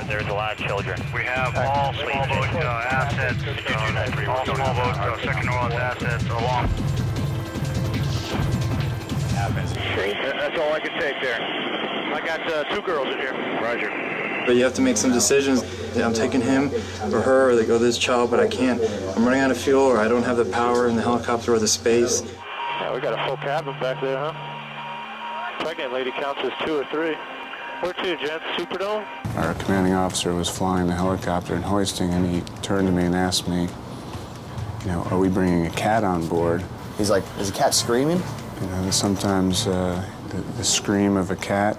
There's a lot of children. We have all small boat assets, all small boat Second New Orleans assets along. That's all I can take there. I got 2 girls in here. Roger. But you have to make some decisions. I'm taking him or her, or they go this child, but I can't. I'm running out of fuel, or I don't have the power in the helicopter or the space. Yeah, we got a full cabin back there, huh? Pregnant lady counts as 2 or 3. Where to, gents? Superdome? Our commanding officer was flying the helicopter and hoisting, and he turned to me and asked me, you know, are we bringing a cat on board? He's like, is the cat screaming? You know, sometimes the scream of a cat,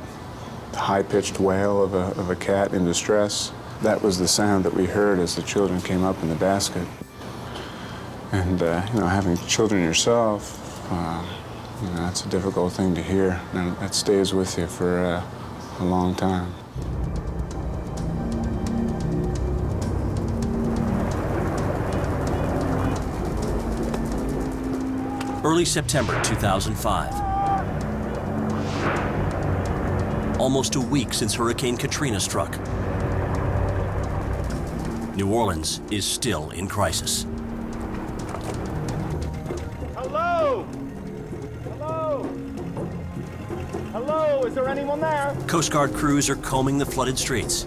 the high-pitched wail of a cat in distress, that was the sound that we heard as the children came up in the basket. And, you know, having children yourself, you know, that's a difficult thing to hear, and that stays with you for a long time. Early September 2005. Almost a week since Hurricane Katrina struck. New Orleans is still in crisis. Hello? Hello? Hello? Is there anyone there? Coast Guard crews are combing the flooded streets.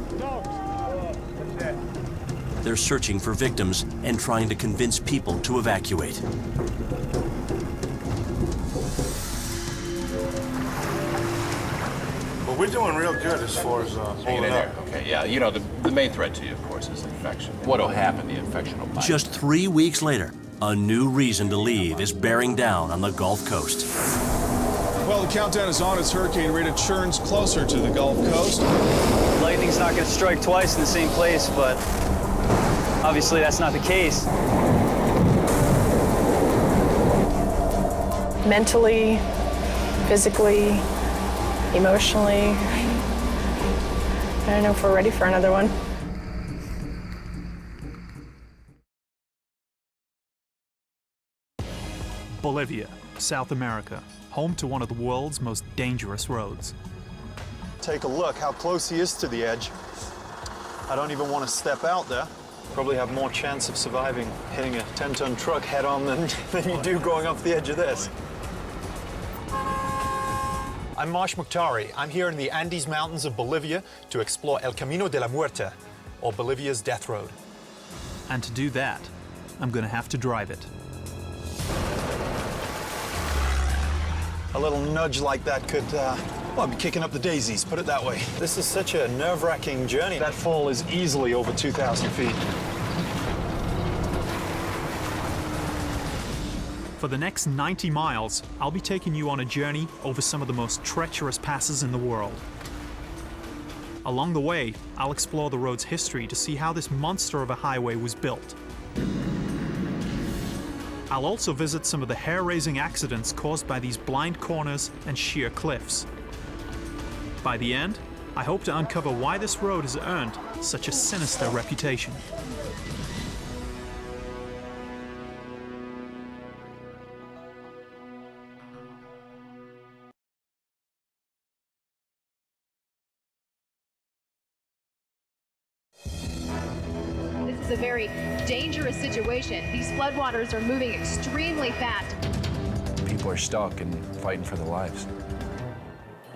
They're searching for victims and trying to convince people to evacuate. Well, we're doing real good as far as holding up. Okay, yeah. You know, the main threat to you, of course, is infection. What'll happen? The infection will bite. Just 3 weeks later, a new reason to leave is bearing down on the Gulf Coast. Well, the countdown is on as hurricane rate churns closer to the Gulf Coast. Lightning's not going to strike twice in the same place, but obviously that's not the case. Mentally, physically, emotionally, I don't know if we're ready for another one. Bolivia, South America, home to one of the world's most dangerous roads. Take a look how close he is to the edge. I don't even want to step out there. Probably have more chance of surviving hitting a 10-ton truck head-on than you do going off the edge of this. I'm Marsh Mukhtari. I'm here in the Andes Mountains of Bolivia to explore El Camino de la Muerte, or Bolivia's death road. And to do that, I'm going to have to drive it. A little nudge like that could, well, be kicking up the daisies, put it that way. This is such a nerve-wracking journey. That fall is easily over 2,000 feet. For the next 90 miles, I'll be taking you on a journey over some of the most treacherous passes in the world. Along the way, I'll explore the road's history to see how this monster of a highway was built. I'll also visit some of the hair-raising accidents caused by these blind corners and sheer cliffs. By the end, I hope to uncover why this road has earned such a sinister reputation. This is a very dangerous situation. These floodwaters are moving extremely fast. People are stuck and fighting for their lives.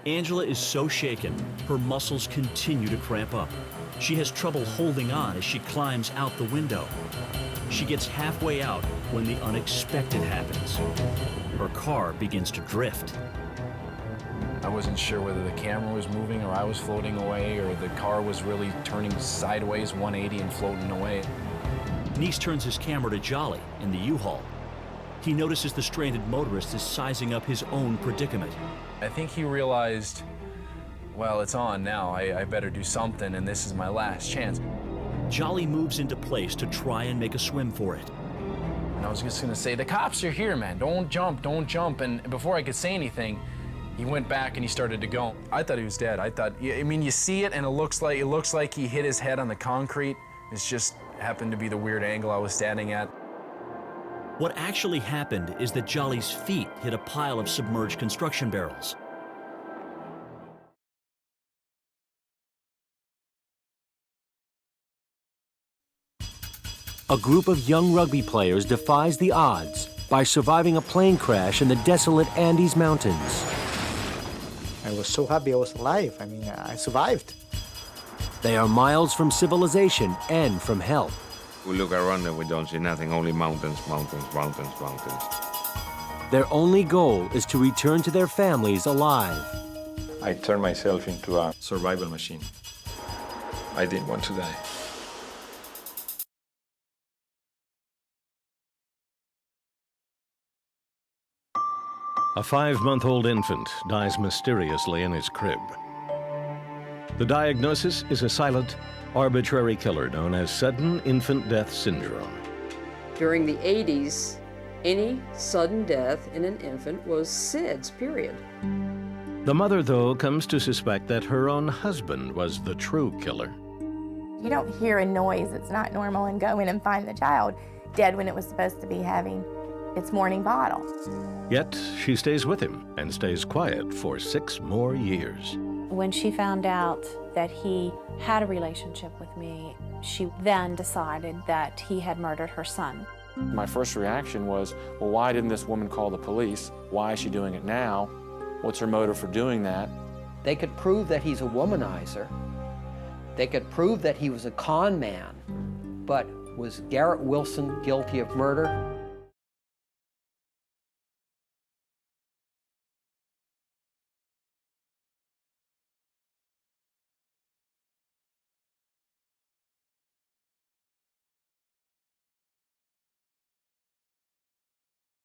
Angela is so shaken, her muscles continue to cramp up. She has trouble holding on as she climbs out the window. She gets halfway out when the unexpected happens. Her car begins to drift. I wasn't sure whether the camera was moving or I was floating away or the car was really turning sideways 180 and floating away. Neese turns his camera to Jolly in the U-Haul. He notices the stranded motorist is sizing up his own predicament. I think he realized, well, it's on now. I better do something, and this is my last chance. Jolly moves into place to try and make a swim for it. And I was just gonna say, the cops are here, man. Don't jump, don't jump. And before I could say anything, he went back and he started to go. I thought he was dead. I mean, you see it and it looks like he hit his head on the concrete. It's just happened to be the weird angle I was standing at. What actually happened is that Jolly's feet hit a pile of submerged construction barrels. a group of young rugby players defies the odds by surviving a plane crash in the desolate Andes Mountains. I was so happy I was alive. I mean, I survived. They are miles from civilization and from help. We look around and we don't see nothing, only mountains, mountains, mountains, mountains. Their only goal is to return to their families alive. I turned myself into a survival machine. I didn't want to die. A 5-month-old infant dies mysteriously in his crib. The diagnosis is a silent, arbitrary killer known as sudden infant death syndrome. During the 80s, any sudden death in an infant was SIDS, period. The mother, though, comes to suspect that her own husband was the true killer. You don't hear a noise that's not normal and go in and find the child dead when it was supposed to be having its morning bottle. Yet she stays with him and stays quiet for 6 more years. When she found out that he had a relationship with me, she then decided that he had murdered her son. My first reaction was, well, why didn't this woman call the police? Why is she doing it now? What's her motive for doing that? They could prove that he's a womanizer. They could prove that he was a con man. But was Garrett Wilson guilty of murder?